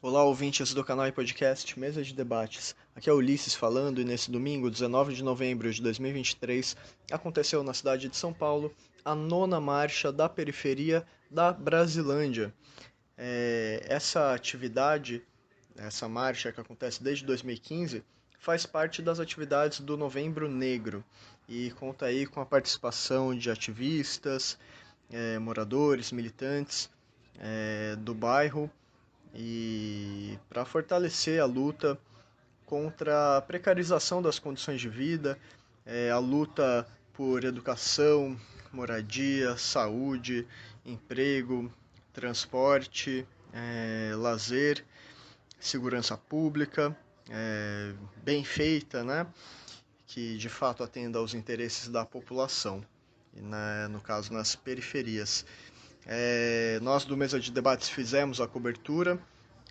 Olá, ouvintes do canal e podcast Mesa de Debates. Aqui é Ulisses falando e nesse domingo, 19 de novembro de 2023, aconteceu na cidade de São Paulo a nona marcha da periferia da Brasilândia. Essa atividade, essa marcha que acontece desde 2015, faz parte das atividades do Novembro Negro e conta aí com a participação de ativistas, moradores, militantes do bairro e para fortalecer a luta contra a precarização das condições de vida, a luta por educação, moradia, saúde, emprego, transporte, lazer, segurança pública, bem feita, né? Que de fato atenda aos interesses da população, e no caso nas periferias. Nós do Mesa de Debates fizemos a cobertura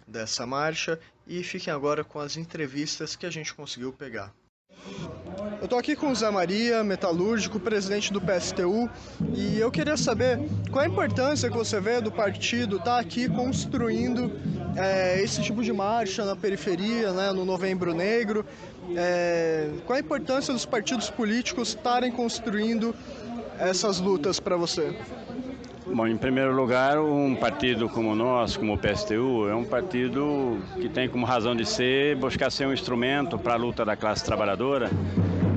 dessa marcha e fiquem agora com as entrevistas que a gente conseguiu pegar. Eu estou aqui com o Zé Maria, metalúrgico, presidente do PSTU, e eu queria saber qual a importância que você vê do partido estar aqui construindo esse tipo de marcha na periferia, né, no Novembro Negro. Qual a importância dos partidos políticos estarem construindo essas lutas para você? Bom, em primeiro lugar, um partido como o nosso, como o PSTU, é um partido que tem como razão de ser buscar ser um instrumento para a luta da classe trabalhadora,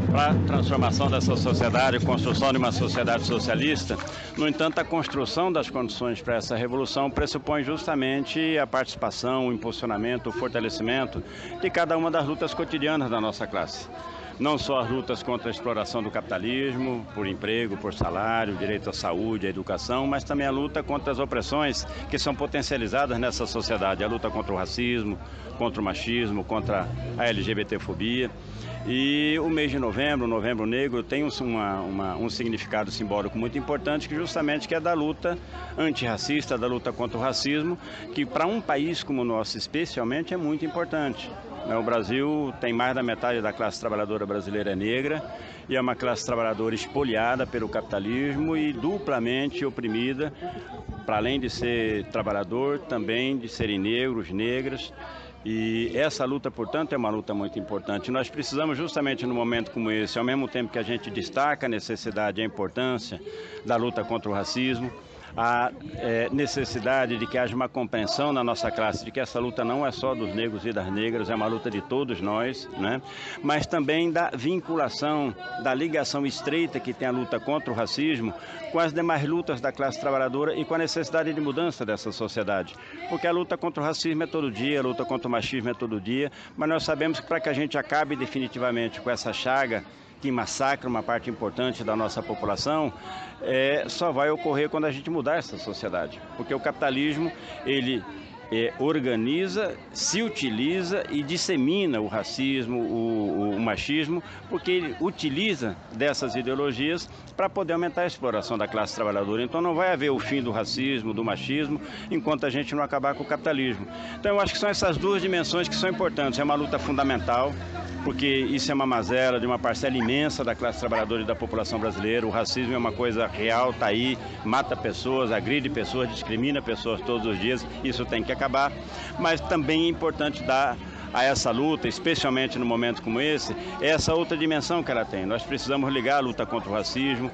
para a transformação dessa sociedade, construção de uma sociedade socialista. No entanto, a construção das condições para essa revolução pressupõe justamente a participação, o impulsionamento, o fortalecimento de cada uma das lutas cotidianas da nossa classe. Não só as lutas contra a exploração do capitalismo, por emprego, por salário, direito à saúde, à educação, mas também a luta contra as opressões que são potencializadas nessa sociedade, a luta contra o racismo, contra o machismo, contra a LGBTfobia. E o mês de novembro, o Novembro Negro, tem um significado simbólico muito importante, que justamente que é da luta antirracista, da luta contra o racismo, que para um país como o nosso especialmente é muito importante. O Brasil tem mais da metade da classe trabalhadora brasileira negra e é uma classe trabalhadora espoliada pelo capitalismo e duplamente oprimida, para além de ser trabalhador, também de serem negros, negras. E essa luta, portanto, é uma luta muito importante. Nós precisamos justamente num momento como esse, ao mesmo tempo que a gente destaca a necessidade e a importância da luta contra o racismo, a necessidade de que haja uma compreensão na nossa classe de que essa luta não é só dos negros e das negras, é uma luta de todos nós, né? Mas também da vinculação, da ligação estreita que tem a luta contra o racismo com as demais lutas da classe trabalhadora e com a necessidade de mudança dessa sociedade. Porque a luta contra o racismo é todo dia, a luta contra o machismo é todo dia, mas nós sabemos que para que a gente acabe definitivamente com essa chaga que massacra uma parte importante da nossa população, só vai ocorrer quando a gente mudar essa sociedade. Porque o capitalismo, ele organiza, se utiliza e dissemina o racismo, o machismo, porque ele utiliza dessas ideologias para poder aumentar a exploração da classe trabalhadora. Então não vai haver o fim do racismo, do machismo, enquanto a gente não acabar com o capitalismo. Então eu acho que são essas duas dimensões que são importantes. É uma luta fundamental, porque isso é uma mazela de uma parcela imensa da classe trabalhadora e da população brasileira. O racismo é uma coisa real, está aí, mata pessoas, agride pessoas, discrimina pessoas todos os dias, isso tem que acabar. Mas também é importante dar a essa luta, especialmente no momento como esse, essa outra dimensão que ela tem. Nós precisamos ligar a luta contra o racismo,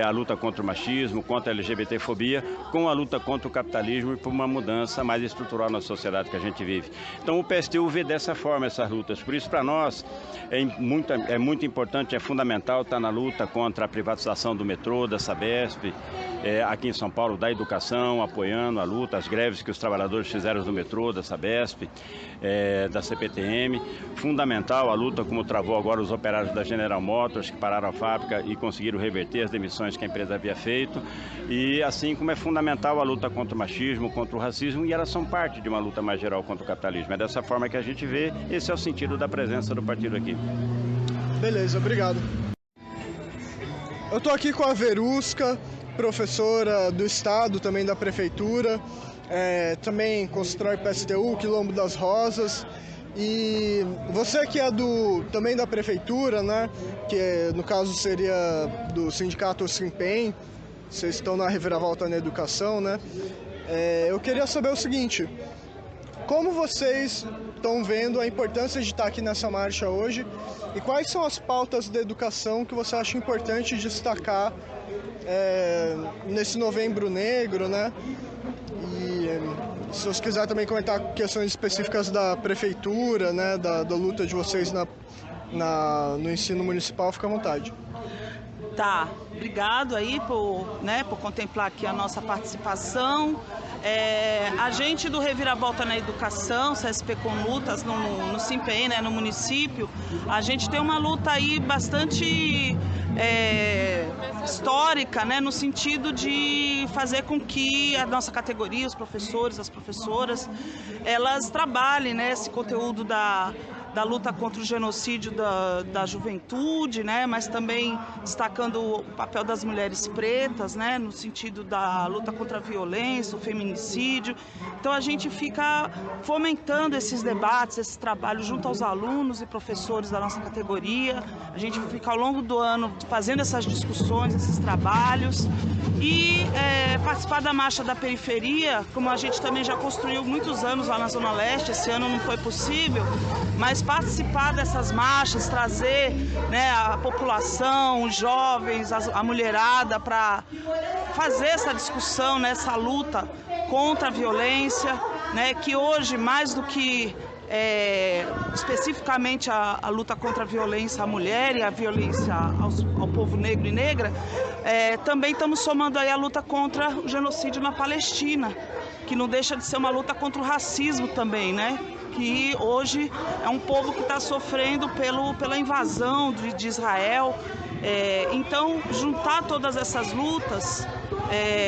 a luta contra o machismo, contra a LGBTfobia, com a luta contra o capitalismo e por uma mudança mais estrutural na sociedade que a gente vive. Então o PSTU vê dessa forma essas lutas. Por isso, para nós, é muito importante, é fundamental estar na luta contra a privatização do metrô, da Sabesp, aqui em São Paulo, da educação, apoiando a luta, as greves que os trabalhadores fizeram do metrô, da Sabesp, da CPTM. Fundamental a luta como travou agora os operários da General Motors, que pararam a fábrica e conseguiram reverter as demissões que a empresa havia feito. E assim como é fundamental a luta contra o machismo, contra o racismo, e elas são parte de uma luta mais geral contra o capitalismo. É dessa forma que a gente vê, esse é o sentido da presença do partido aqui. Beleza, obrigado. Eu estou aqui com a Verusca, professora do Estado, também da Prefeitura, também constrói PSTU, Quilombo das Rosas. E você que é também da Prefeitura, né, que no caso seria do sindicato Simpem, vocês estão na reviravolta na educação, né? Eu queria saber o seguinte, Como vocês estão vendo a importância de estar aqui nessa marcha hoje e quais são as pautas da educação que você acha importante destacar nesse Novembro Negro, né? E se você quiser também comentar questões específicas da prefeitura, né, da luta de vocês no ensino municipal, fica à vontade. Tá, obrigado aí por contemplar aqui a nossa participação. A gente do Reviravolta na Educação, CSP com Lutas, no SIMPEM, né, no município, a gente tem uma luta aí bastante histórica, né, no sentido de fazer com que a nossa categoria, os professores, as professoras, elas trabalhem, né, esse conteúdo da luta contra o genocídio da juventude, né, mas também destacando o papel das mulheres pretas, né, no sentido da luta contra a violência, o feminicídio. Então a gente fica fomentando esses debates, esse trabalho junto aos alunos e professores da nossa categoria. A gente fica ao longo do ano fazendo essas discussões, esses trabalhos e participar da Marcha da Periferia, como a gente também já construiu muitos anos lá na Zona Leste. Esse ano não foi possível, mas participar dessas marchas, trazer, né, a população, os jovens, a mulherada para fazer essa discussão, né, essa luta contra a violência, né, que hoje, mais do que especificamente a luta contra a violência à mulher e a violência ao povo negro e negra, também estamos somando aí a luta contra o genocídio na Palestina, que não deixa de ser uma luta contra o racismo também, né? Que hoje é um povo que está sofrendo pela invasão de Israel. Então, juntar todas essas lutas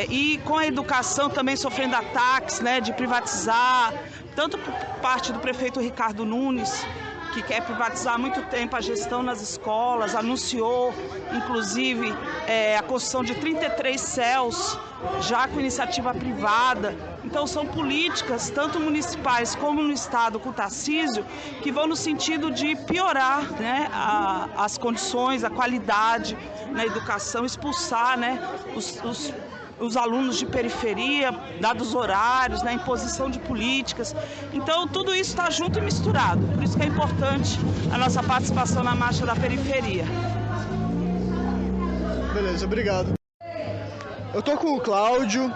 e com a educação também sofrendo ataques, né, de privatizar, tanto por parte do prefeito Ricardo Nunes, que quer privatizar há muito tempo a gestão nas escolas, anunciou, inclusive, a construção de 33 CELs, já com iniciativa privada. Então são políticas, tanto municipais como no estado com o Tarcísio, que vão no sentido de piorar, né, as condições, a qualidade na educação, expulsar, né, os alunos de periferia, dados horários, né, imposição de políticas. Então tudo isso está junto e misturado. Por isso que é importante a nossa participação na Marcha da Periferia. Beleza, obrigado. Eu tô com o Cláudio,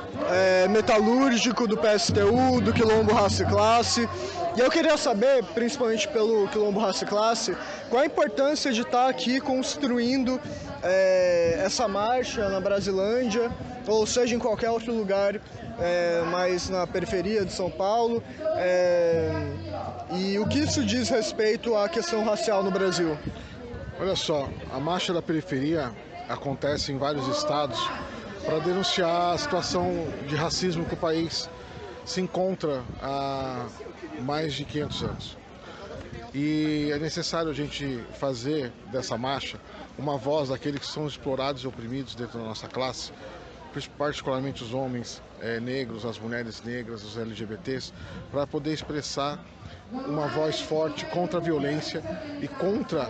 metalúrgico do PSTU, do Quilombo Raça e Classe, e eu queria saber, principalmente pelo Quilombo Raça e Classe, qual a importância de estar aqui construindo essa marcha na Brasilândia, ou seja, em qualquer outro lugar, mas na periferia de São Paulo, e o que isso diz respeito à questão racial no Brasil? Olha só, a Marcha da Periferia acontece em vários estados para denunciar a situação de racismo que o país se encontra há mais de 500 anos. E é necessário a gente fazer dessa marcha uma voz daqueles que são explorados e oprimidos dentro da nossa classe, particularmente os homens negros, as mulheres negras, os LGBTs, para poder expressar uma voz forte contra a violência e contra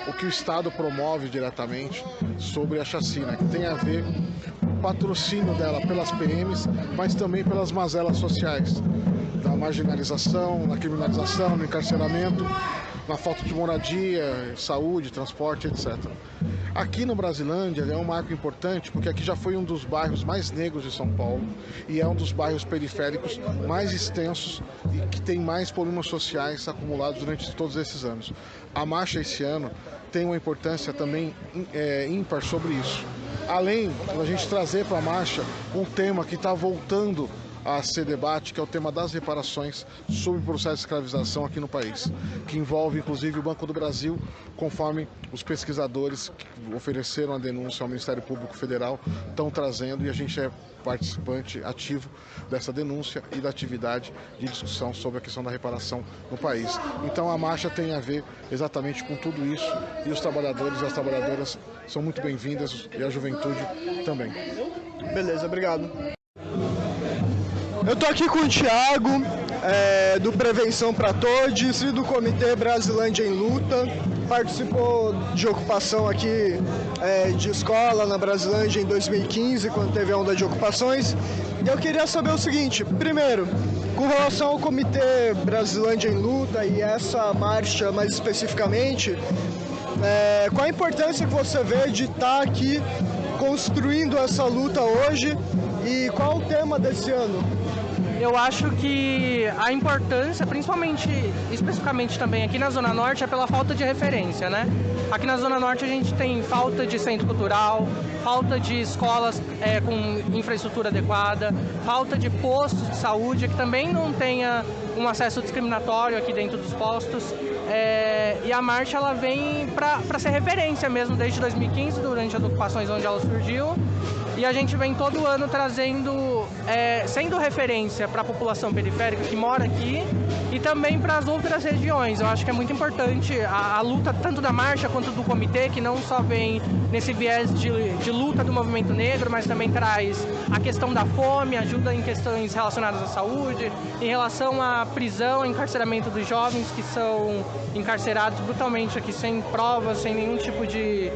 o que o Estado promove diretamente sobre a chacina, que tem a ver com o patrocínio dela pelas PMs, mas também pelas mazelas sociais, da marginalização, na criminalização, no encarceramento, na falta de moradia, saúde, transporte, etc. Aqui no Brasilândia é um marco importante porque aqui já foi um dos bairros mais negros de São Paulo e é um dos bairros periféricos mais extensos e que tem mais problemas sociais acumulados durante todos esses anos. A marcha esse ano tem uma importância também ímpar sobre isso. Além da gente trazer para a marcha um tema que está voltando a ser debate, que é o tema das reparações sobre o processo de escravização aqui no país, que envolve inclusive o Banco do Brasil, conforme os pesquisadores que ofereceram a denúncia ao Ministério Público Federal estão trazendo, e a gente é participante ativo dessa denúncia e da atividade de discussão sobre a questão da reparação no país. Então a marcha tem a ver exatamente com tudo isso, e os trabalhadores e as trabalhadoras são muito bem-vindas, e a juventude também. Beleza, obrigado. Eu tô aqui com o Thiago, do Prevenção para Todos e do Comitê Brasilândia em Luta. Participou de ocupação aqui de escola na Brasilândia em 2015, quando teve a onda de ocupações. E eu queria saber o seguinte: primeiro, com relação ao Comitê Brasilândia em Luta e essa marcha mais especificamente, qual a importância que você vê de estar aqui construindo essa luta hoje e qual o tema desse ano? Eu acho que a importância, especificamente também aqui na Zona Norte, é pela falta de referência, né? Aqui na Zona Norte a gente tem falta de centro cultural, falta de escolas com infraestrutura adequada, falta de postos de saúde, que também não tenha um acesso discriminatório aqui dentro dos postos. E a marcha ela vem para ser referência mesmo desde 2015, durante as ocupações onde ela surgiu. E a gente vem todo ano trazendo, sendo referência para a população periférica que mora aqui e também para as outras regiões. Eu acho que é muito importante a luta tanto da marcha quanto do comitê, que não só vem nesse viés de luta do movimento negro, mas também traz a questão da fome, ajuda em questões relacionadas à saúde, em relação à prisão, encarceramento dos jovens que são encarcerados brutalmente aqui sem provas, sem nenhum tipo de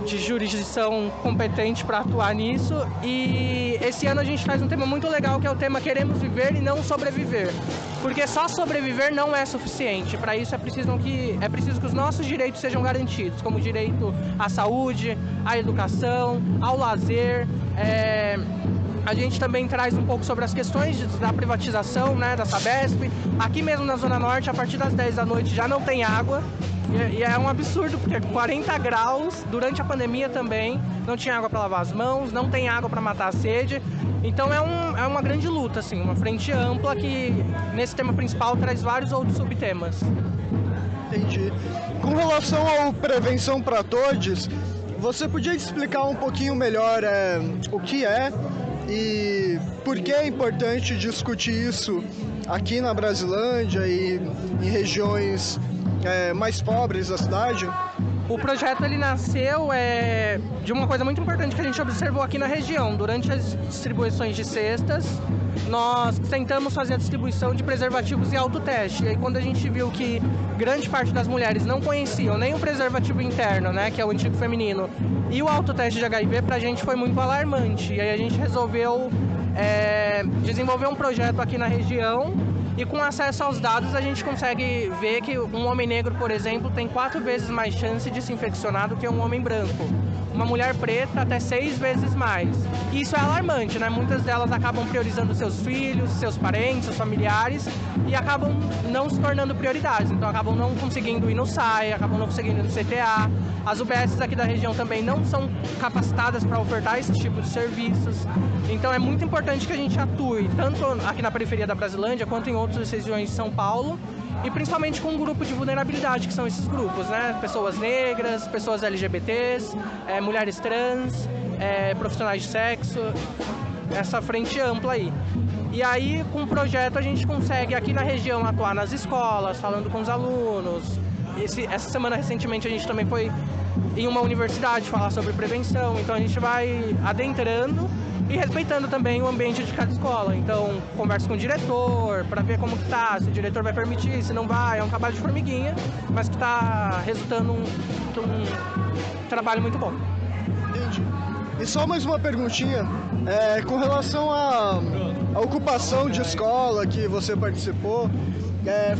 jurisdição competente para atuar nisso. E esse ano a gente faz um tema muito legal, que é o tema Queremos Viver e Não Sobreviver, porque só sobreviver não é suficiente. Para isso é preciso que os nossos direitos sejam garantidos, como o direito à saúde, à educação, ao lazer. A gente também traz um pouco sobre as questões da privatização, né, da Sabesp. Aqui mesmo na Zona Norte, a partir das 10 da noite já não tem água. E é um absurdo, porque 40 graus, durante a pandemia também, não tinha água para lavar as mãos, não tem água para matar a sede. Então é uma grande luta, assim, uma frente ampla que, nesse tema principal, traz vários outros subtemas. Entendi. Com relação ao Prevenção para Todos, você podia explicar um pouquinho melhor o que é e por que é importante discutir isso aqui na Brasilândia e em regiões mais pobres da cidade? O projeto ele nasceu de uma coisa muito importante que a gente observou aqui na região. Durante as distribuições de cestas, nós tentamos fazer a distribuição de preservativos e autoteste. E aí, quando a gente viu que grande parte das mulheres não conheciam nem o preservativo interno, né, que é o antigo feminino, e o autoteste de HIV, pra gente foi muito alarmante. E aí a gente resolveu desenvolver um projeto aqui na região. E com acesso aos dados a gente consegue ver que um homem negro, por exemplo, tem 4 vezes mais chance de se infeccionar do que um homem branco. Uma mulher preta até 6 vezes mais. E isso é alarmante, né? Muitas delas acabam priorizando seus filhos, seus parentes, seus familiares e acabam não se tornando prioridades. Então acabam não conseguindo ir no SAI, acabam não conseguindo ir no CTA. As UBSs aqui da região também não são capacitadas para ofertar esse tipo de serviços. Então é muito importante que a gente atue, tanto aqui na periferia da Brasilândia, quanto em outras regiões de São Paulo, e principalmente com um grupo de vulnerabilidade, que são esses grupos, né? Pessoas negras, pessoas LGBTs, mulheres trans, profissionais de sexo, essa frente ampla aí. E aí, com o projeto, a gente consegue aqui na região atuar nas escolas, falando com os alunos. Essa semana, recentemente, a gente também foi em uma universidade falar sobre prevenção, então a gente vai adentrando e respeitando também o ambiente de cada escola. Então, converso com o diretor para ver como que tá, se o diretor vai permitir, se não vai. É um trabalho de formiguinha, mas que está resultando um trabalho muito bom. Entendi. E só mais uma perguntinha, com relação à ocupação de escola que você participou,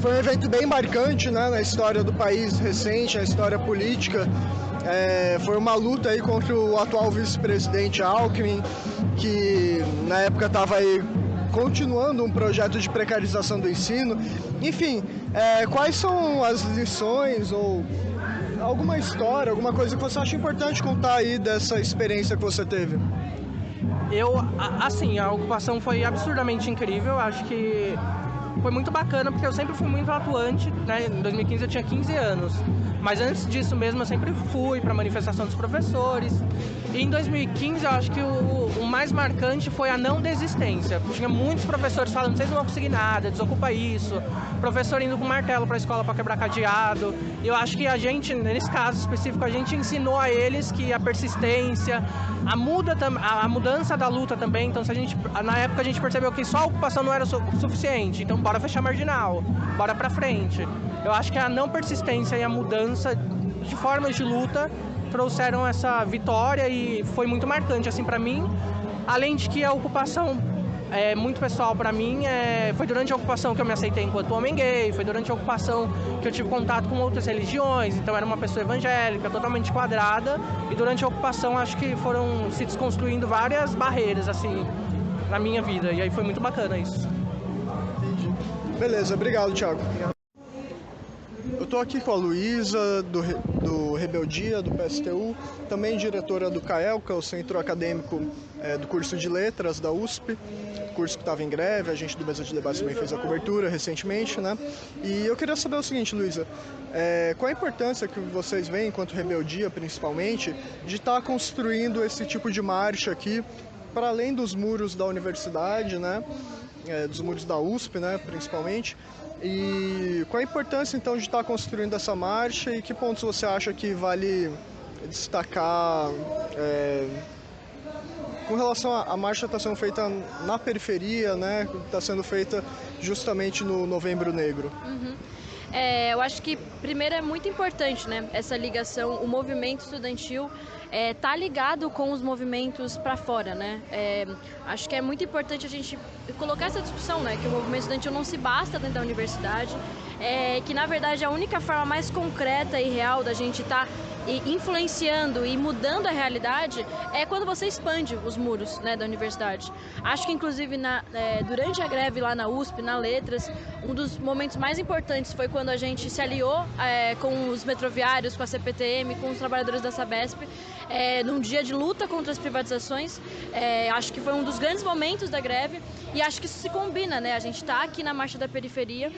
foi um evento bem marcante, né, na história do país recente, na história política. Foi uma luta aí contra o atual vice-presidente Alckmin, que na época estava aí continuando um projeto de precarização do ensino. Enfim, quais são as lições ou alguma história, alguma coisa que você acha importante contar aí dessa experiência que você teve? A ocupação foi absurdamente incrível. Acho que foi muito bacana, porque eu sempre fui muito atuante, né? Em 2015 eu tinha 15 anos, mas antes disso mesmo eu sempre fui para manifestação dos professores. Em 2015, eu acho que o mais marcante foi a não desistência. Tinha muitos professores falando, vocês não vão conseguir nada, desocupa isso. Professor indo com martelo para a escola para quebrar cadeado. E eu acho que a gente, nesse caso específico, a gente ensinou a eles que a persistência, a mudança da luta também. Então, na época a gente percebeu que só a ocupação não era suficiente. Então, bora fechar marginal, bora para frente. Eu acho que a não persistência e a mudança de formas de luta trouxeram essa vitória e foi muito marcante assim para mim. Além de que a ocupação é muito pessoal para mim, foi durante a ocupação que eu me aceitei enquanto homem gay, foi durante a ocupação que eu tive contato com outras religiões, então era uma pessoa evangélica, totalmente quadrada, e durante a ocupação acho que foram se desconstruindo várias barreiras assim na minha vida, e aí foi muito bacana isso. Entendi. Beleza, obrigado, Thiago. Eu estou aqui com a Luísa, do Rebeldia, do PSTU, também diretora do CAEL, que é o Centro Acadêmico do curso de Letras da USP, curso que estava em greve, a gente do Mesa de Debate também fez a cobertura recentemente, né? E eu queria saber o seguinte, Luísa, qual a importância que vocês veem, enquanto Rebeldia principalmente, de estar construindo esse tipo de marcha aqui, para além dos muros da universidade, né? Dos muros da USP, né, principalmente. E qual a importância, então, de estar construindo essa marcha e que pontos você acha que vale destacar com relação à marcha que está sendo feita na periferia, né, está sendo feita justamente no Novembro Negro? Uhum. Eu acho que, primeiro, é muito importante, né, essa ligação, o movimento estudantil tá ligado com os movimentos para fora, né? Acho que é muito importante a gente colocar essa discussão, né? Que o movimento estudantil não se basta dentro da universidade, que na verdade a única forma mais concreta e real da gente estar influenciando e mudando a realidade é quando você expande os muros, né, da universidade. Acho que inclusive durante a greve lá na USP, na Letras, um dos momentos mais importantes foi quando a gente se aliou com os metroviários, com a CPTM, com os trabalhadores da Sabesp, num dia de luta contra as privatizações. Acho que foi um dos grandes momentos da greve e acho que isso se combina, né? A gente está aqui na Marcha da Periferia,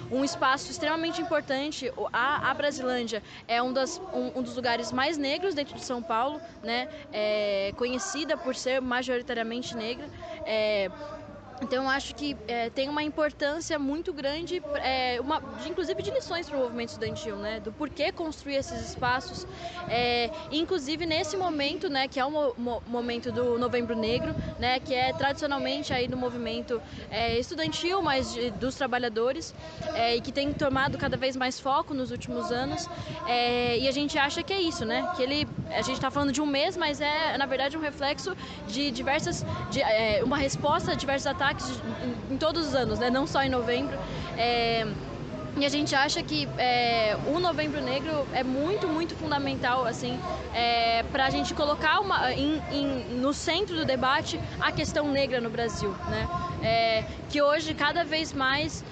um espaço extremamente importante. A Brasilândia é um dos lugares mais negros dentro de São Paulo, né? Conhecida por ser majoritariamente negra. Então, eu acho que tem uma importância muito grande, inclusive de lições para o movimento estudantil, né? Do porquê construir esses espaços, inclusive nesse momento, né? Que é o momento do Novembro Negro, né? Que é tradicionalmente aí do movimento estudantil, mas dos trabalhadores, e que tem tomado cada vez mais foco nos últimos anos. E a gente acha que é isso, né? Que a gente está falando de um mês, mas na verdade um reflexo de uma resposta a diversos ataques em todos os anos, né? Não só em novembro. E a gente acha que o Novembro Negro é muito, muito fundamental, assim, para a gente colocar no centro do debate a questão negra no Brasil, né? Que hoje, cada vez mais,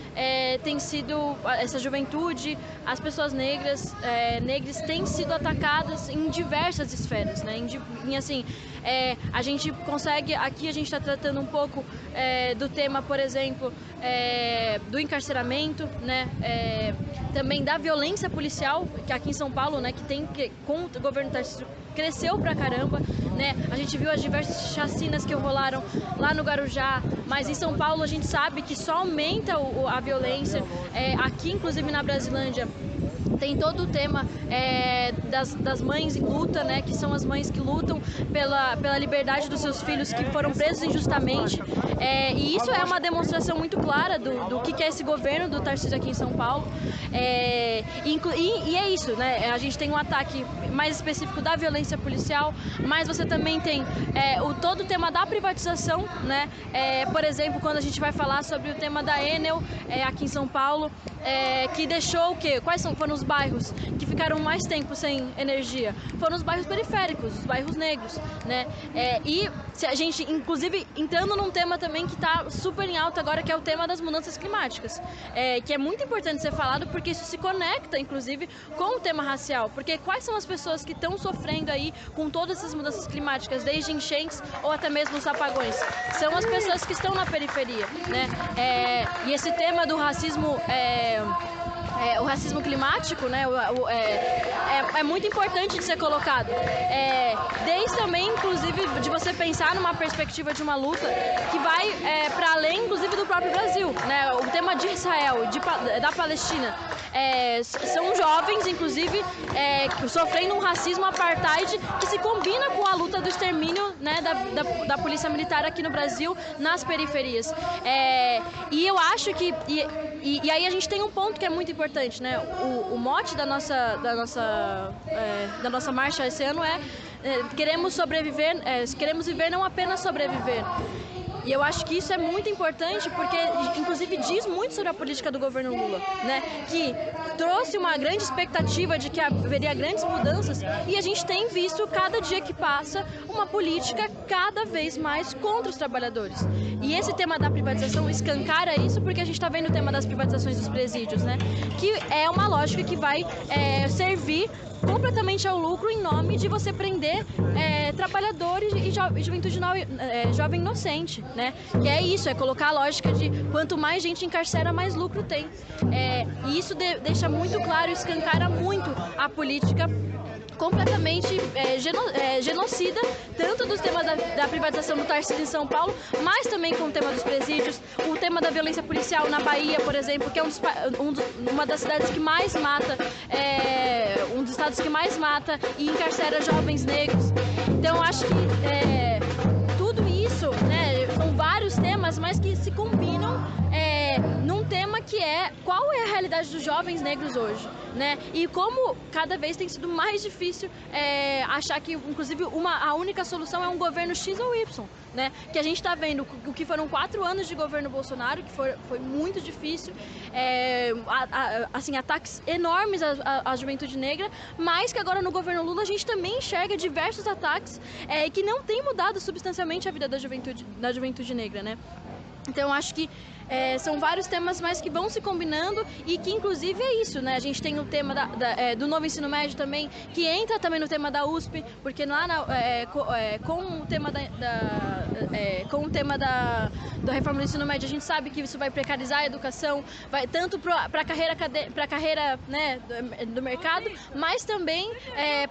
tem sido essa juventude, as pessoas negras têm sido atacadas em diversas esferas, né? A gente consegue, aqui a gente está tratando um pouco do tema, por exemplo, do encarceramento, né? Também da violência policial, que aqui em São Paulo, né, com o governo Tarcísio cresceu pra caramba, né? A gente viu as diversas chacinas que rolaram lá no Guarujá, mas em São Paulo a gente sabe que só aumenta a violência. Aqui, inclusive na Brasilândia, tem todo o tema das mães em luta, né? Que são as mães que lutam pela liberdade dos seus filhos que foram presos injustamente. E isso é uma demonstração muito clara do que é esse governo do Tarcísio aqui em São Paulo. E é isso, né? A gente tem um ataque mais específico da violência policial, mas você também tem todo o tema da privatização, né? Por exemplo, quando a gente vai falar sobre o tema da Enel aqui em São Paulo, que deixou o quê? Quais foram os bairros que ficaram mais tempo sem energia? Foram os bairros periféricos, os bairros negros, né? E se a gente, inclusive, entrando num tema também que está super em alta agora, que é o tema das mudanças climáticas, que é muito importante ser falado porque isso se conecta, inclusive, com o tema racial, porque quais são as pessoas que estão sofrendo aí com todas essas mudanças climáticas, desde enchentes ou até mesmo os apagões? São as pessoas que estão na periferia, né? E esse tema do racismo o racismo climático, né, é muito importante de ser colocado. Desde também, inclusive, de você pensar numa perspectiva de uma luta que vai para além, inclusive, do próprio Brasil, né? O tema de Israel, da Palestina, são jovens, inclusive, sofrendo um racismo apartheid que se combina com a luta do extermínio, né, da polícia militar aqui no Brasil, nas periferias. E eu acho que... E aí a gente tem um ponto que é muito importante, né? O mote da nossa marcha esse ano queremos sobreviver, queremos viver, não apenas sobreviver. E eu acho que isso é muito importante porque, inclusive, diz muito sobre a política do governo Lula, né? Que trouxe uma grande expectativa de que haveria grandes mudanças e a gente tem visto, cada dia que passa, uma política cada vez mais contra os trabalhadores. E esse tema da privatização escancara isso porque a gente está vendo o tema das privatizações dos presídios, né? Que é uma lógica que vai servir completamente ao lucro em nome de você prender trabalhadores e juventude jovem inocente, né? Que é isso, é colocar a lógica de quanto mais gente encarcera, mais lucro tem. E isso deixa muito claro, escancara muito a política completamente genocida, tanto dos temas da privatização do Tarcísio em São Paulo, mas também com o tema dos presídios, o tema da violência policial na Bahia, por exemplo, que é uma das cidades que mais mata, um dos estados que mais mata e encarcera jovens negros. Então, acho que tudo isso, né, são vários temas, mas que se combinam num tema que qual é a realidade dos jovens negros hoje, né? E como cada vez tem sido mais difícil achar que, inclusive, a única solução é um governo X ou Y, né? Que a gente está vendo o que foram 4 anos de governo Bolsonaro, que foi muito difícil, assim, ataques enormes à juventude negra, mas que agora no governo Lula a gente também enxerga diversos ataques que não tem mudado substancialmente a vida da juventude negra, né? Então, acho que são vários temas, mas que vão se combinando e que, inclusive, é isso, né? A gente tem o tema do novo ensino médio também, que entra também no tema da USP, porque lá com o tema da reforma do ensino médio, a gente sabe que isso vai precarizar a educação, vai tanto para a carreira, né, do mercado, mas também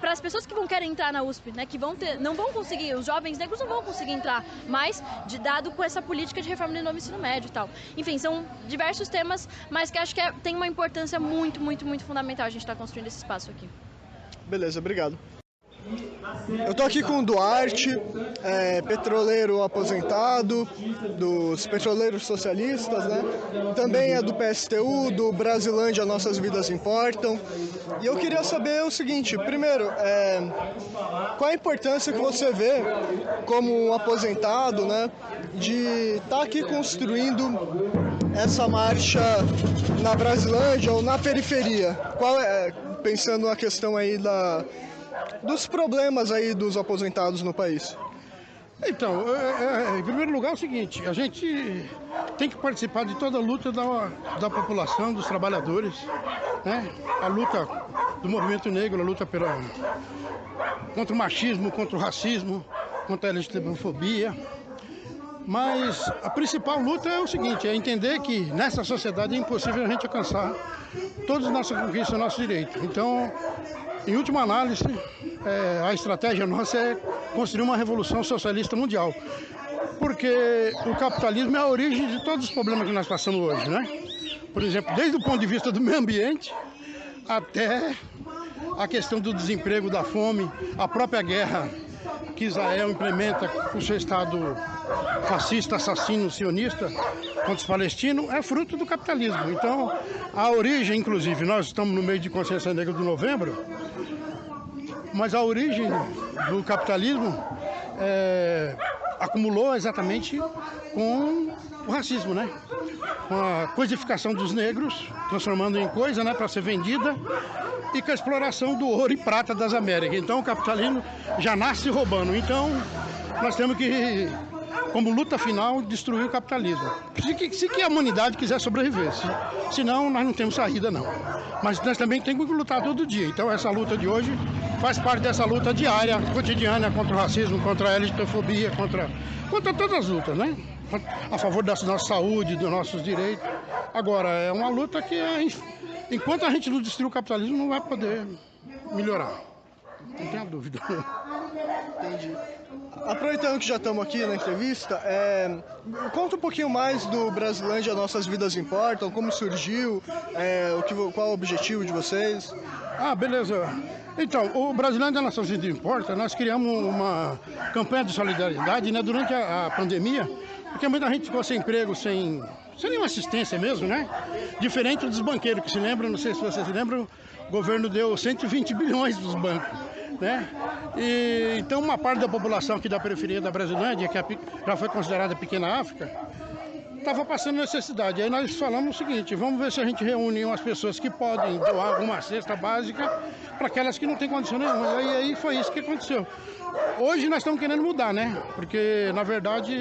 para as pessoas que querem entrar na USP, né? Que não vão conseguir, os jovens negros não vão conseguir entrar, mas dado com essa política de reforma do novo ensino médio e tal. Enfim, são diversos temas, mas que acho que tem uma importância muito, muito, muito fundamental a gente estar construindo esse espaço aqui. Beleza, obrigado. Eu tô aqui com o Duarte, petroleiro aposentado, dos petroleiros socialistas, né? Também é do PSTU, do Brasilândia Nossas Vidas Importam. E eu queria saber o seguinte, primeiro, qual a importância que você vê como um aposentado, né, de estar aqui construindo essa marcha na Brasilândia ou na periferia? Pensando na questão aí dos problemas aí dos aposentados no país. Então, em primeiro lugar é o seguinte, a gente tem que participar de toda a luta da população, dos trabalhadores, né? A luta do movimento negro, a luta contra o machismo, contra o racismo, contra a LGBTfobia. Mas a principal luta é o seguinte, é entender que nessa sociedade é impossível a gente alcançar todas as nossas conquistas, nossos direitos. Então, em última análise, a estratégia nossa é construir uma revolução socialista mundial. Porque o capitalismo é a origem de todos os problemas que nós passamos hoje, né? Por exemplo, desde o ponto de vista do meio ambiente até a questão do desemprego, da fome, a própria guerra que Israel implementa com o seu Estado fascista, assassino, sionista contra os palestinos, é fruto do capitalismo. Então, a origem, inclusive, nós estamos no meio de Consciência Negra do Novembro, mas a origem do capitalismo acumulou exatamente com o racismo, né? Com a coisificação dos negros, transformando em coisa, né, para ser vendida, e com a exploração do ouro e prata das Américas. Então o capitalismo já nasce roubando. Então nós temos que, como luta final, destruir o capitalismo. Se que a humanidade quiser sobreviver, senão nós não temos saída não. Mas nós também temos que lutar todo dia. Então essa luta de hoje faz parte dessa luta diária, cotidiana, contra o racismo, contra a LGBTfobia, contra todas as lutas, né? A favor da nossa saúde, dos nossos direitos. Agora, é uma luta que enquanto a gente não destruir o capitalismo, não vai poder melhorar. Não tenha dúvida. Entendi. Aproveitando que já estamos aqui na entrevista, conta um pouquinho mais do Brasilândia Nossas Vidas Importam, como surgiu, qual é o objetivo de vocês? Ah, beleza. Então, o Brasilândia Nossas Vidas Importam, nós criamos uma campanha de solidariedade, né, durante a pandemia, porque muita gente ficou sem emprego, sem nenhuma assistência mesmo, né? Diferente dos banqueiros que se lembram, não sei se vocês se lembram, o governo deu 120 bilhões dos bancos, né? E então uma parte da população aqui da periferia da Brasilândia, que já foi considerada pequena África, estava passando necessidade. Aí nós falamos o seguinte: vamos ver se a gente reúne umas pessoas que podem doar alguma cesta básica para aquelas que não têm condição nenhuma. E aí foi isso que aconteceu. Hoje nós estamos querendo mudar, né? Porque na verdade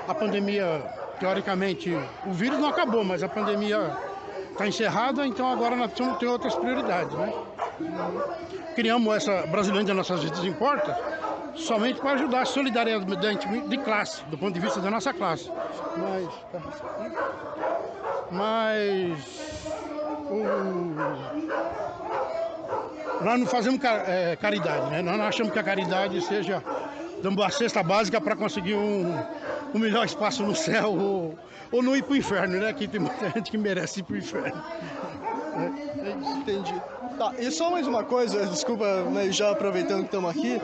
a pandemia, teoricamente, o vírus não acabou, mas a pandemia está encerrada, então agora nós precisamos ter outras prioridades, né? Criamos essa Brasilândia Nossas Vidas Importam somente para ajudar a solidariedade de classe, do ponto de vista da nossa classe. Nós não fazemos caridade, né? Nós não achamos que a caridade seja dando uma cesta básica para conseguir um melhor espaço no céu ou não ir para o inferno, né? Aqui tem muita gente que merece ir para o inferno. Entendi. Tá, e só mais uma coisa, desculpa, mas já aproveitando que estamos aqui,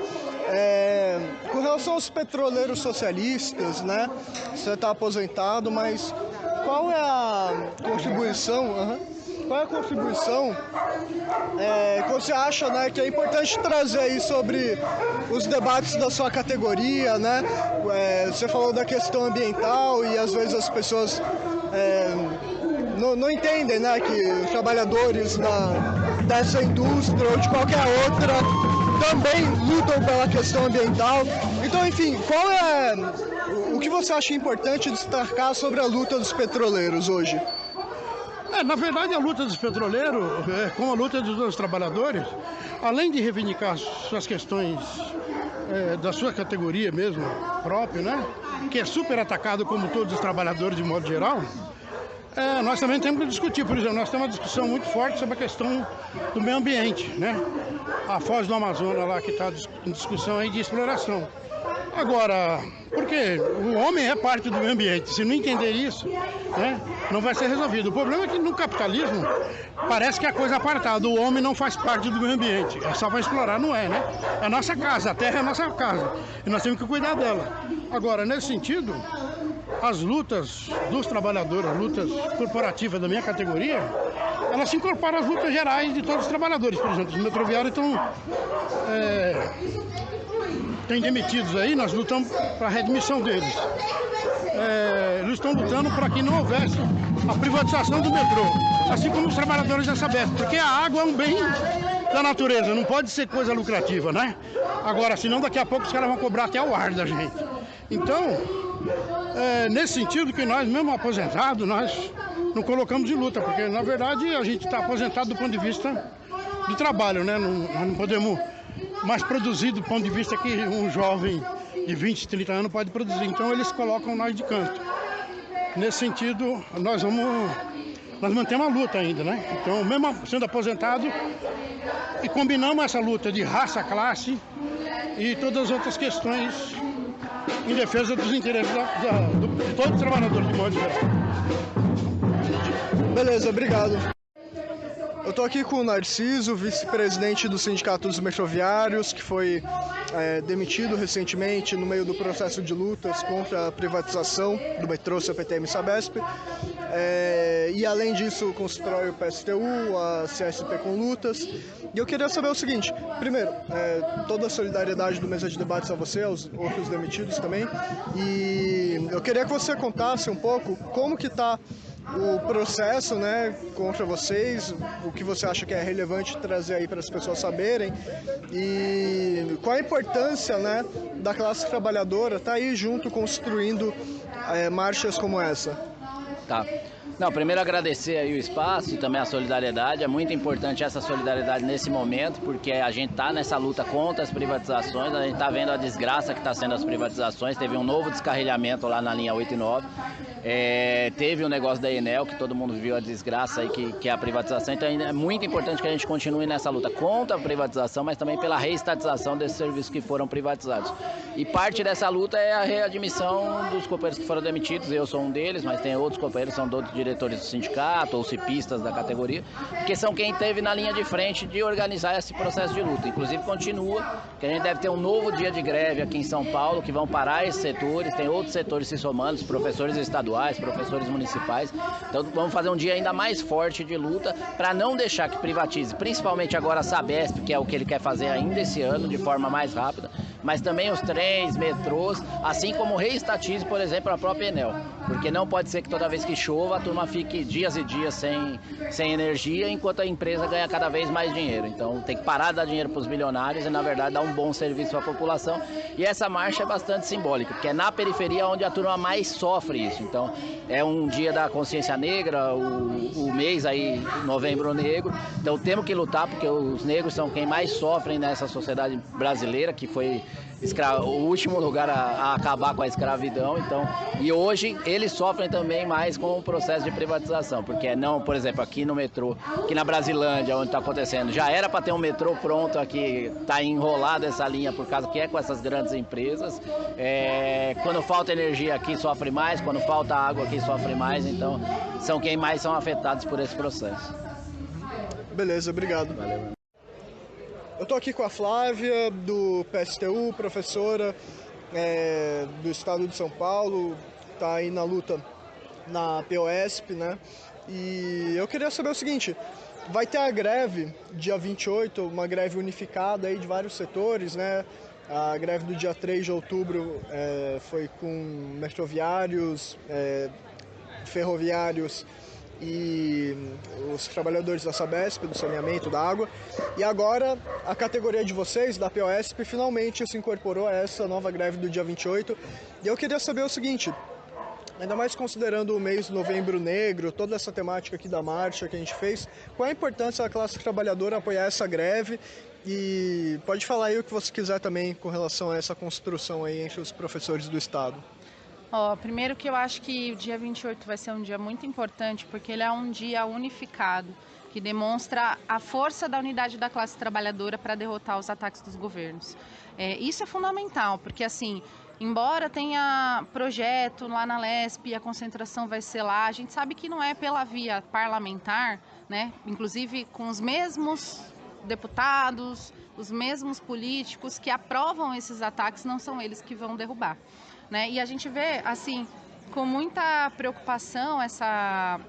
com relação aos petroleiros socialistas, né? Você está aposentado, mas qual é a contribuição? Qual é a contribuição que você acha, né, que é importante trazer aí sobre os debates da sua categoria, né? Você falou da questão ambiental e às vezes as pessoas não entendem, né, que os trabalhadores dessa indústria ou de qualquer outra também lutam pela questão ambiental. Então, enfim, qual é o que você acha importante destacar sobre a luta dos petroleiros hoje? Na verdade, a luta dos petroleiros, como a luta dos trabalhadores, além de reivindicar suas questões da sua categoria mesmo, própria, né? Que é super atacado como todos os trabalhadores de modo geral, nós também temos que discutir. Por exemplo, nós temos uma discussão muito forte sobre a questão do meio ambiente, né? A Foz do Amazonas lá que está em discussão aí de exploração. Agora, porque o homem é parte do meio ambiente, se não entender isso, né, não vai ser resolvido. O problema é que no capitalismo parece que é coisa apartada, o homem não faz parte do meio ambiente, é só para explorar, não é, né? É a nossa casa, a terra é a nossa casa, e nós temos que cuidar dela. Agora, nesse sentido, as lutas dos trabalhadores, as lutas corporativas da minha categoria, elas se incorporam às lutas gerais de todos os trabalhadores. Por exemplo, os metroviários estão... tem demitidos aí, nós lutamos para a redmissão deles. Eles estão lutando para que não houvesse a privatização do metrô, assim como os trabalhadores da Sabesp, porque a água é um bem da natureza, não pode ser coisa lucrativa, né? Agora, senão daqui a pouco os caras vão cobrar até o ar da gente. Então, nesse sentido que nós, mesmo aposentados, nós não colocamos em luta, porque na verdade a gente está aposentado do ponto de vista do trabalho, né? Nós não podemos mais produzir do ponto de vista que um jovem de 20, 30 anos pode produzir. Então eles colocam nós de canto. Nesse sentido, nós mantemos a luta ainda, né? Então, mesmo sendo aposentado, e combinamos essa luta de raça, classe e todas as outras questões em defesa dos interesses de todos os trabalhadores de modo geral. Beleza, obrigado. Eu estou aqui com o Narciso, vice-presidente do Sindicato dos Metroviários, que foi demitido recentemente no meio do processo de lutas contra a privatização do metrô CPTM e Sabesp. E além disso, constrói o PSTU, a CSP com lutas. E eu queria saber o seguinte: primeiro, toda a solidariedade do Mesa de Debates a você, aos outros demitidos também. E eu queria que você contasse um pouco como que está o processo, né, contra vocês, o que você acha que é relevante trazer aí para as pessoas saberem e qual a importância, né, da classe trabalhadora estar aí junto construindo marchas como essa. Tá. Não, primeiro agradecer aí o espaço e também a solidariedade. É muito importante essa solidariedade nesse momento, porque a gente está nessa luta contra as privatizações, a gente está vendo a desgraça que está sendo as privatizações. Teve um novo descarrilhamento lá na linha 8 e 9. teve o negócio da Enel, que todo mundo viu a desgraça aí, que é a privatização. Então é muito importante que a gente continue nessa luta contra a privatização, mas também pela reestatização desses serviços que foram privatizados. E parte dessa luta é a readmissão dos companheiros que foram demitidos. Eu sou um deles, mas tem outros companheiros, são outros diretores do sindicato ou cipistas da categoria, que são quem esteve na linha de frente de organizar esse processo de luta. Inclusive continua, que a gente deve ter um novo dia de greve aqui em São Paulo, que vão parar esses setores, tem outros setores se somando, os professores estaduais, professores municipais. Então vamos fazer um dia ainda mais forte de luta para não deixar que privatize, principalmente agora a Sabesp, que é o que ele quer fazer ainda esse ano, de forma mais rápida, mas também os trens, metrôs, assim como reestatize, por exemplo, a própria Enel. Porque não pode ser que toda vez que chova a turma fique dias e dias sem energia, enquanto a empresa ganha cada vez mais dinheiro. Então tem que parar de dar dinheiro para os bilionários e, na verdade, dar um bom serviço à população. E essa marcha é bastante simbólica, porque é na periferia onde a turma mais sofre isso. Então é um dia da consciência negra, o mês aí, Novembro Negro. Então temos que lutar, porque os negros são quem mais sofrem nessa sociedade brasileira, que foi o último lugar a acabar com a escravidão. Então, e hoje eles sofrem também mais com o processo de privatização, porque não, por exemplo, aqui no metrô, aqui na Brasilândia, onde está acontecendo, já era para ter um metrô pronto aqui, está enrolado essa linha por causa que é com essas grandes empresas. Quando falta energia aqui sofre mais, quando falta água aqui sofre mais, então são quem mais são afetados por esse processo. Beleza, obrigado. Valeu. Eu estou aqui com a Flávia, do PSTU, professora do estado de São Paulo, está aí na luta na POSP, né? E eu queria saber o seguinte, vai ter a greve dia 28, uma greve unificada aí de vários setores, né? A greve do dia 3 de outubro foi com metroviários, ferroviários e os trabalhadores da Sabesp, do saneamento, da água. E agora a categoria de vocês, da POSP, finalmente se incorporou a essa nova greve do dia 28. E eu queria saber o seguinte, ainda mais considerando o mês de Novembro Negro, toda essa temática aqui da marcha que a gente fez, qual a importância da classe trabalhadora apoiar essa greve? E pode falar aí o que você quiser também com relação a essa construção aí entre os professores do estado. Primeiro que eu acho que o dia 28 vai ser um dia muito importante, porque ele é um dia unificado, que demonstra a força da unidade da classe trabalhadora para derrotar os ataques dos governos. Isso é fundamental, porque assim, embora tenha projeto lá na Lesp, a concentração vai ser lá, a gente sabe que não é pela via parlamentar, né? Inclusive com os mesmos deputados, os mesmos políticos que aprovam esses ataques, não são eles que vão derrubar. Né? E a gente vê, assim, com muita preocupação essas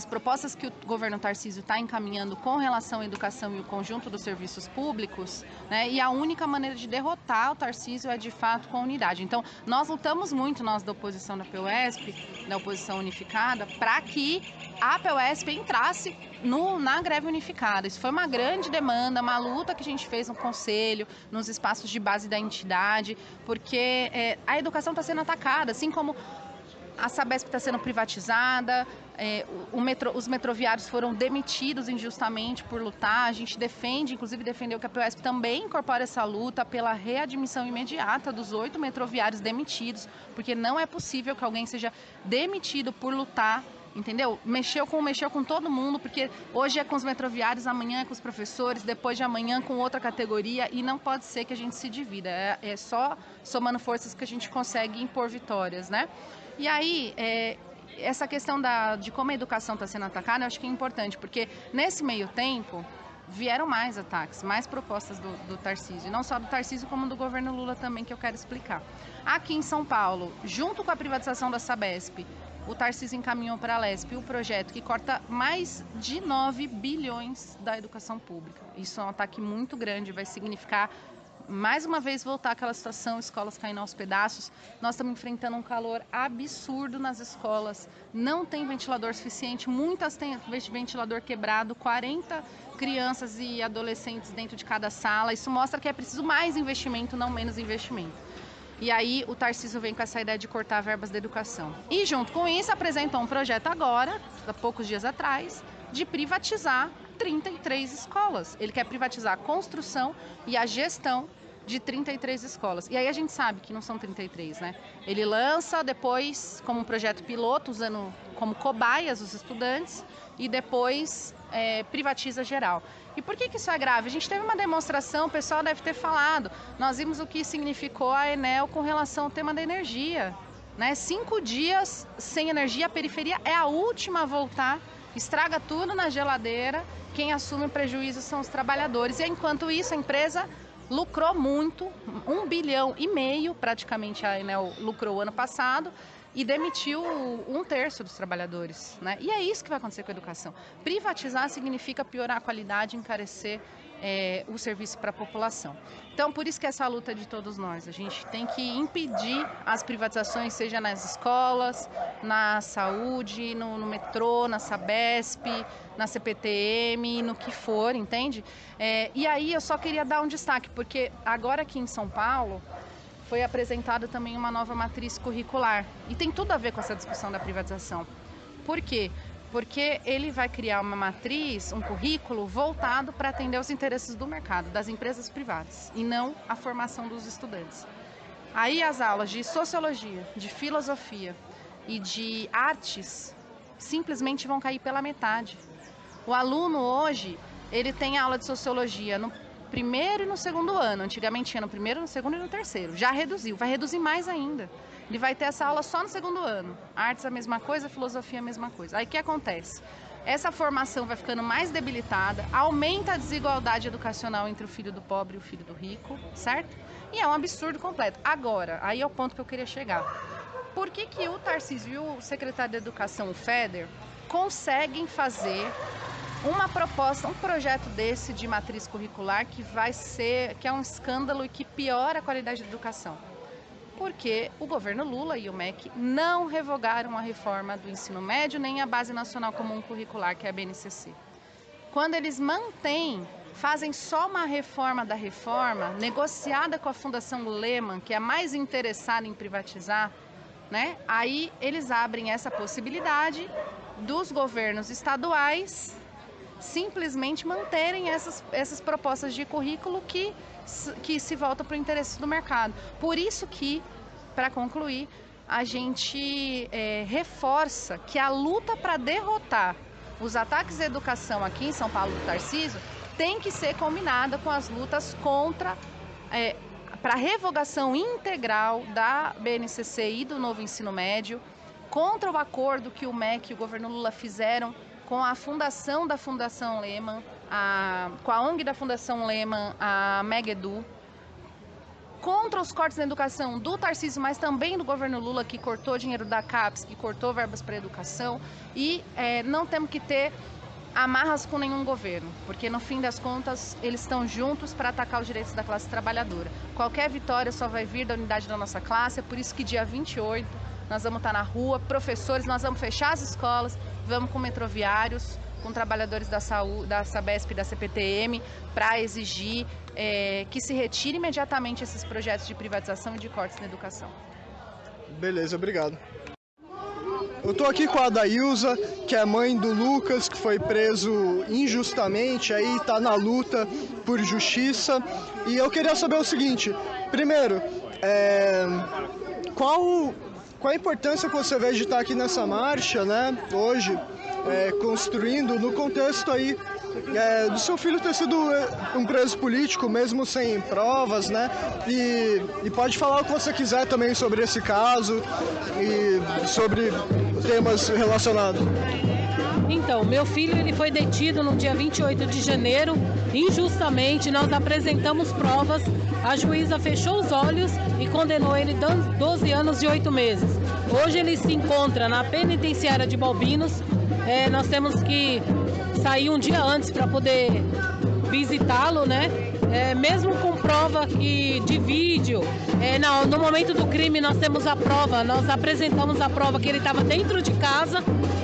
propostas que o governo Tarcísio está encaminhando com relação à educação e o conjunto dos serviços públicos, né? E a única maneira de derrotar o Tarcísio é, de fato, com a unidade. Então, nós lutamos muito, nós da oposição da POSP, da oposição unificada, para que a POSP entrasse na greve unificada. Isso foi uma grande demanda, uma luta que a gente fez no conselho, nos espaços de base da entidade, porque a educação está sendo atacada, assim como a Sabesp está sendo privatizada, os metroviários foram demitidos injustamente por lutar. A gente defende, inclusive defendeu que a POSP também incorpore essa luta pela readmissão imediata dos 8 metroviários demitidos, porque não é possível que alguém seja demitido por lutar, entendeu? Mexeu com todo mundo, porque hoje é com os metroviários, amanhã é com os professores, depois de amanhã com outra categoria, e não pode ser que a gente se divida. É só somando forças que a gente consegue impor vitórias, né? E aí, essa questão de como a educação está sendo atacada, eu acho que é importante, porque nesse meio tempo vieram mais ataques, mais propostas do Tarcísio, não só do Tarcísio, como do governo Lula também, que eu quero explicar. Aqui em São Paulo, junto com a privatização da Sabesp, o Tarcísio encaminhou para a Lesp o projeto que corta mais de 9 bilhões da educação pública. Isso é um ataque muito grande, vai significar mais uma vez voltar àquela situação, escolas caindo aos pedaços. Nós estamos enfrentando um calor absurdo nas escolas, não tem ventilador suficiente, muitas têm ventilador quebrado, 40 crianças e adolescentes dentro de cada sala. Isso mostra que é preciso mais investimento, não menos investimento. E aí o Tarcísio vem com essa ideia de cortar verbas da educação. E junto com isso apresentou um projeto agora, há poucos dias atrás, de privatizar 33 escolas. Ele quer privatizar a construção e a gestão de 33 escolas. E aí a gente sabe que não são 33, né? Ele lança depois como um projeto piloto, usando como cobaias os estudantes, e depois privatiza geral. E por que isso é grave? A gente teve uma demonstração, o pessoal deve ter falado, nós vimos o que significou a Enel com relação ao tema da energia. Né? 5 dias sem energia, a periferia é a última a voltar, estraga tudo na geladeira, quem assume o prejuízo são os trabalhadores. E enquanto isso, a empresa lucrou muito, 1,5 bilhão praticamente a Enel lucrou ano passado, e demitiu 1/3 dos trabalhadores. Né? E é isso que vai acontecer com a educação. Privatizar significa piorar a qualidade, encarecer o serviço para a população. Então, por isso que essa luta é de todos nós. A gente tem que impedir as privatizações, seja nas escolas, na saúde, no metrô, na Sabesp, na CPTM, no que for, entende? E aí eu só queria dar um destaque, porque agora aqui em São Paulo foi apresentada também uma nova matriz curricular. E tem tudo a ver com essa discussão da privatização. Por quê? Porque ele vai criar uma matriz, um currículo voltado para atender os interesses do mercado, das empresas privadas, e não a formação dos estudantes. Aí as aulas de sociologia, de filosofia e de artes simplesmente vão cair pela metade. O aluno hoje, ele tem aula de sociologia no primeiro e no segundo ano. Antigamente tinha no primeiro, no segundo e no terceiro. Já reduziu, vai reduzir mais ainda. Ele vai ter essa aula só no segundo ano. Artes a mesma coisa, filosofia a mesma coisa. Aí o que acontece? Essa formação vai ficando mais debilitada, aumenta a desigualdade educacional entre o filho do pobre e o filho do rico, certo? E é um absurdo completo. Agora, aí é o ponto que eu queria chegar. Por que o Tarcísio e o secretário de Educação, o Feder, conseguem fazer uma proposta, um projeto desse de matriz curricular que é um escândalo e que piora a qualidade da educação? Porque o governo Lula e o MEC não revogaram a reforma do ensino médio nem a Base Nacional Comum Curricular, que é a BNCC. Quando eles fazem só uma reforma da reforma, negociada com a Fundação Lehman, que é a mais interessada em privatizar, né? Aí eles abrem essa possibilidade dos governos estaduais simplesmente manterem essas propostas de currículo que se voltam para o interesse do mercado. Por isso que, para concluir, a gente reforça que a luta para derrotar os ataques à educação aqui em São Paulo do Tarcísio tem que ser combinada com as lutas para a revogação integral da BNCC e do novo ensino médio, contra o acordo que o MEC e o governo Lula fizeram com a fundação da Fundação Lehman, com a ONG da Fundação Lehman, a Megedu, contra os cortes na educação do Tarcísio, mas também do governo Lula, que cortou dinheiro da CAPES, que cortou verbas para a educação, e não temos que ter amarras com nenhum governo, porque no fim das contas eles estão juntos para atacar os direitos da classe trabalhadora. Qualquer vitória só vai vir da unidade da nossa classe, é por isso que dia 28 nós vamos estar na rua, professores, nós vamos fechar as escolas, vamos com metroviários, com trabalhadores da saúde, da Sabesp e da CPTM, para exigir que se retire imediatamente esses projetos de privatização e de cortes na educação. Beleza, obrigado. Eu tô aqui com a Adailza, que é mãe do Lucas, que foi preso injustamente, aí tá na luta por justiça. E eu queria saber o seguinte, primeiro, qual a importância que você vê de estar aqui nessa marcha, né, hoje, construindo no contexto aí do seu filho ter sido um preso político, mesmo sem provas, né? E pode falar o que você quiser também sobre esse caso e sobre temas relacionados. Então, meu filho ele foi detido no dia 28 de janeiro, injustamente. Nós apresentamos provas, a juíza fechou os olhos e condenou ele 12 anos e 8 meses. Hoje ele se encontra na penitenciária de Balbinos. Nós temos que sair um dia antes para poder visitá-lo, né? Mesmo com prova de vídeo, no momento do crime nós temos a prova, nós apresentamos a prova que ele estava dentro de casa,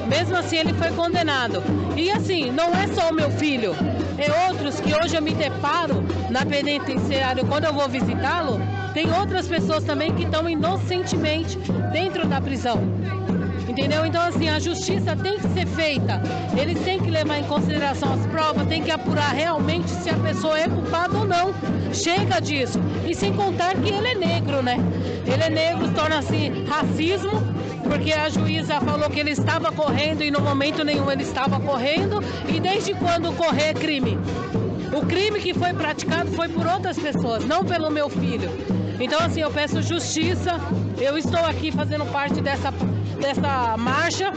mesmo assim ele foi condenado. E assim, não é só o meu filho, é outros que hoje eu me deparo na penitenciária quando eu vou visitá-lo, tem outras pessoas também que estão inocentemente dentro da prisão. entendeu? Então, assim, a justiça tem que ser feita, eles têm que levar em consideração as provas, tem que apurar realmente se a pessoa é culpada ou não. Chega disso. E sem contar que ele é negro, né? Ele é negro, torna-se racismo, porque a juíza falou que ele estava correndo e no momento nenhum ele estava correndo. E desde quando correr é crime? O crime que foi praticado foi por outras pessoas, não pelo meu filho. Então, assim, eu peço justiça. Eu estou aqui fazendo parte dessa marcha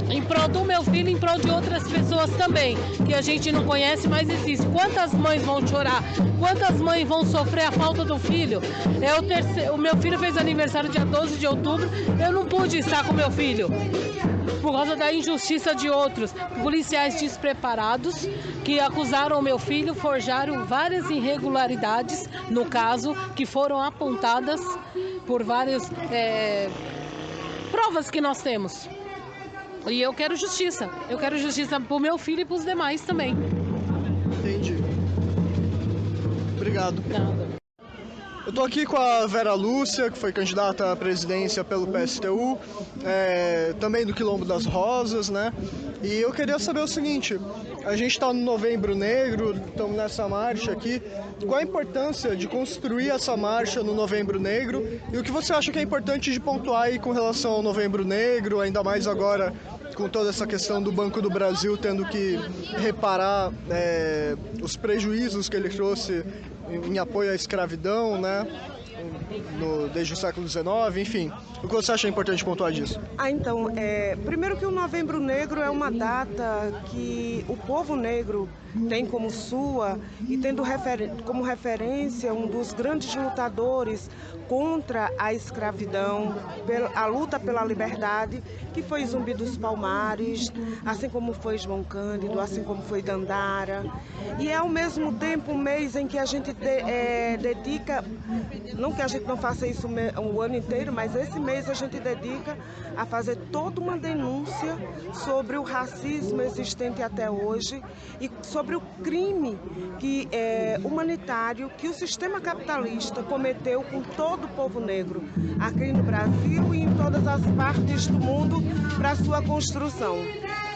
em prol do meu filho, em prol de outras pessoas também, que a gente não conhece, mas existe. Quantas mães vão chorar? Quantas mães vão sofrer a falta do filho? O meu filho fez aniversário dia 12 de outubro, eu não pude estar com meu filho, por causa da injustiça de outros. Policiais despreparados que acusaram o meu filho, forjaram várias irregularidades, no caso, que foram apontadas por várias provas que nós temos. E eu quero justiça para o meu filho e para os demais também. Entendi. Obrigado. Nada. Eu tô aqui com a Vera Lúcia, que foi candidata à presidência pelo PSTU, também do Quilombo das Rosas, né? E eu queria saber o seguinte, a gente está no Novembro Negro, estamos nessa marcha aqui, qual a importância de construir essa marcha no Novembro Negro e o que você acha que é importante de pontuar aí com relação ao Novembro Negro, ainda mais agora com toda essa questão do Banco do Brasil tendo que reparar os prejuízos que ele trouxe em apoio à escravidão, né? Desde o século XIX, enfim. O que você acha importante pontuar disso? Então, primeiro que o Novembro Negro é uma data que o povo negro tem como sua e tendo como referência um dos grandes lutadores contra a escravidão, a luta pela liberdade, que foi Zumbi dos Palmares, assim como foi João Cândido, assim como foi Dandara. E é ao mesmo tempo um mês em que a gente dedica, não que a gente não faça isso o ano inteiro, mas esse mês a gente dedica a fazer toda uma denúncia sobre o racismo existente até hoje e sobre o crime humanitário que o sistema capitalista cometeu com todo o povo negro, aqui no Brasil e em todas as partes do mundo, para sua construção.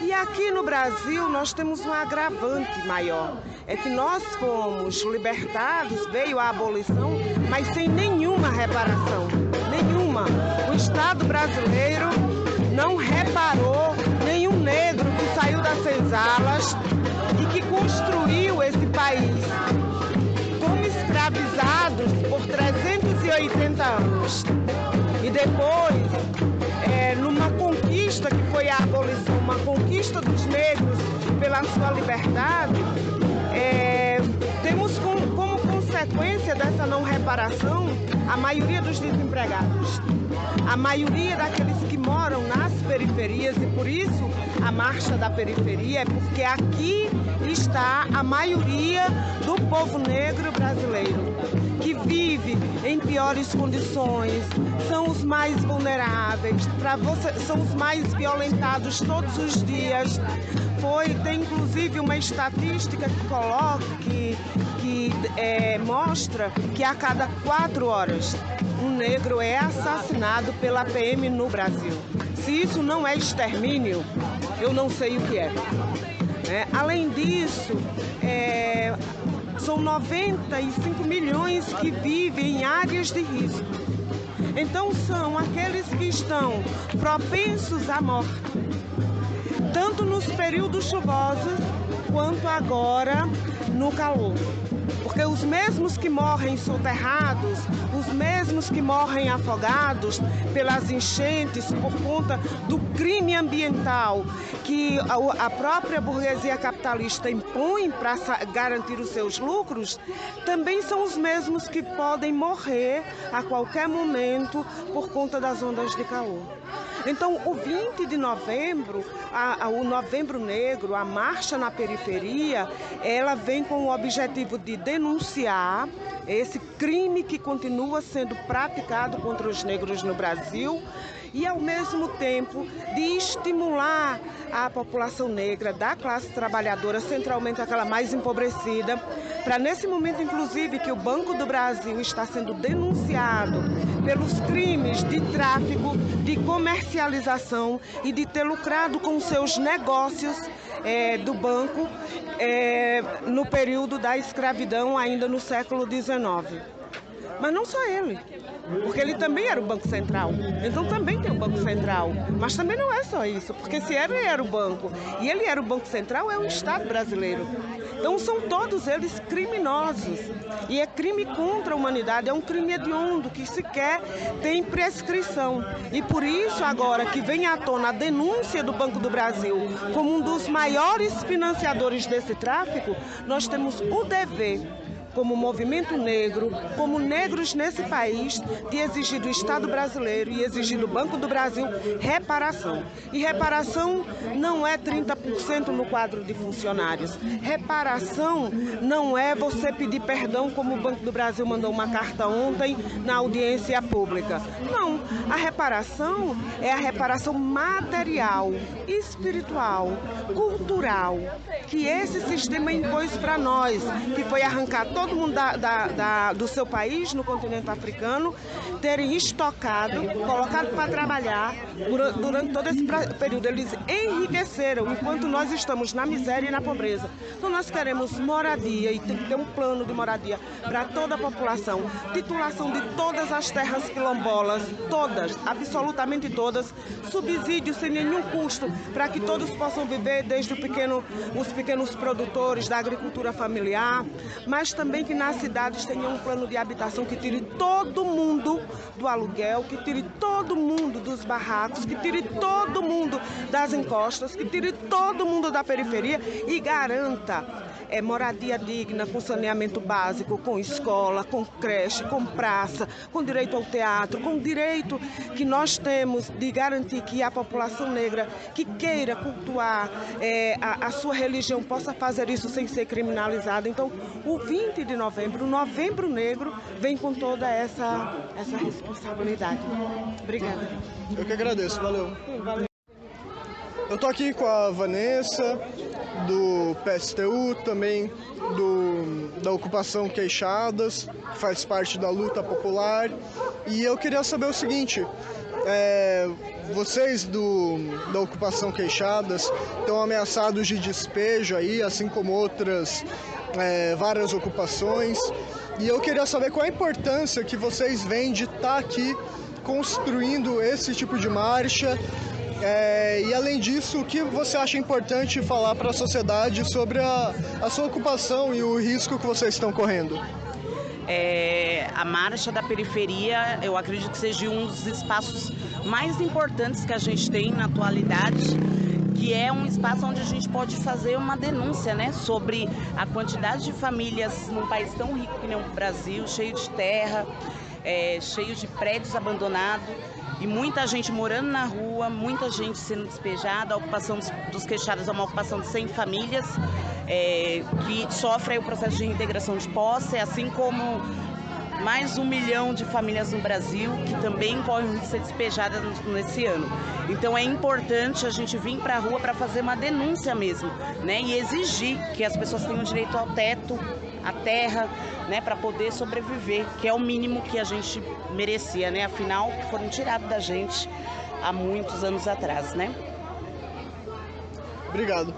E aqui no Brasil nós temos um agravante maior, é que nós fomos libertados, veio a abolição, mas sem nenhuma reparação, nenhuma. O Estado brasileiro não reparou nenhum negro que saiu das senzalas e que construiu esse país. Fomos escravizados por 380 anos. E depois, numa conquista que foi a abolição, uma conquista dos negros pela sua liberdade, temos como consequência dessa não reparação a maioria dos desempregados, a maioria daqueles que moram nas periferias, e por isso a Marcha da Periferia é porque aqui está a maioria do povo negro brasileiro, que vive em piores condições, são os mais vulneráveis, são os mais violentados todos os dias. Tem inclusive uma estatística que coloca, que mostra que a cada 4 horas um negro é assassinado pela PM no Brasil. Se isso não é extermínio, eu não sei o que é. Além disso, são 95 milhões que vivem em áreas de risco. Então são aqueles que estão propensos à morte, tanto nos períodos chuvosos quanto agora no calor. Porque os mesmos que morrem soterrados, os mesmos que morrem afogados pelas enchentes por conta do crime ambiental que a própria burguesia capitalista impõe para garantir os seus lucros, também são os mesmos que podem morrer a qualquer momento por conta das ondas de calor. Então, o 20 de novembro, o Novembro Negro, a Marcha na Periferia, ela vem com o objetivo de denunciar esse crime que continua sendo praticado contra os negros no Brasil e, ao mesmo tempo, de estimular a população negra, da classe trabalhadora, centralmente aquela mais empobrecida, para nesse momento, inclusive, que o Banco do Brasil está sendo denunciado pelos crimes de tráfico, de comercialização e de ter lucrado com seus negócios do banco no período da escravidão, ainda no século XIX. Mas não só ele, porque ele também era o Banco Central, então também tem o Banco Central, mas também não é só isso, porque se ele era o banco e ele era o Banco Central, é o Estado brasileiro. Então são todos eles criminosos, e é crime contra a humanidade, é um crime hediondo que sequer tem prescrição. E por isso agora que vem à tona a denúncia do Banco do Brasil como um dos maiores financiadores desse tráfico, nós temos o dever, como movimento negro, como negros nesse país, de exigir do Estado brasileiro e exigir do Banco do Brasil reparação. E reparação não é 30% no quadro de funcionários. Reparação não é você pedir perdão, como o Banco do Brasil mandou uma carta ontem na audiência pública. Não, a reparação é a reparação material, espiritual, cultural, que esse sistema impôs para nós, que foi arrancar todo mundo do seu país, no continente africano, terem estocado, colocado para trabalhar durante todo esse período. Eles enriqueceram, enquanto nós estamos na miséria e na pobreza. Então nós queremos moradia, e tem que ter um plano de moradia para toda a população, titulação de todas as terras quilombolas, todas, absolutamente todas, subsídios sem nenhum custo, para que todos possam viver, desde os pequenos produtores da agricultura familiar, mas também que nas cidades tenha um plano de habitação que tire todo mundo do aluguel, que tire todo mundo dos barracos, que tire todo mundo das encostas, que tire todo mundo da periferia e garanta moradia digna, com saneamento básico, com escola, com creche, com praça, com direito ao teatro, com direito que nós temos de garantir que a população negra que queira cultuar a sua religião possa fazer isso sem ser criminalizada. Então, o 20 de novembro, o Novembro Negro, vem com toda essa responsabilidade. Obrigada. Eu que agradeço, valeu. Eu tô aqui com a Vanessa, do PSTU, também da Ocupação Queixadas, que faz parte da luta popular. E eu queria saber o seguinte, vocês da Ocupação Queixadas estão ameaçados de despejo aí, assim como outras várias ocupações. E eu queria saber qual a importância que vocês veem de estar aqui construindo esse tipo de marcha. E além disso, o que você acha importante falar para a sociedade sobre a sua ocupação e o risco que vocês estão correndo? A Marcha da Periferia, eu acredito que seja um dos espaços mais importantes que a gente tem na atualidade, que é um espaço onde a gente pode fazer uma denúncia, né, sobre a quantidade de famílias num país tão rico que nem o Brasil, cheio de terra, cheio de prédios abandonados, e muita gente morando na rua, muita gente sendo despejada. A ocupação dos Queixadas é uma ocupação de 100 famílias que sofrem o processo de integração de posse, assim como mais 1 milhão de famílias no Brasil que também correm de ser despejadas nesse ano. Então é importante a gente vir para a rua para fazer uma denúncia mesmo, né, e exigir que as pessoas tenham direito ao teto, à terra, né, para poder sobreviver, que é o mínimo que a gente merecia, né? Afinal, foram tirados da gente há muitos anos atrás, né? Obrigado.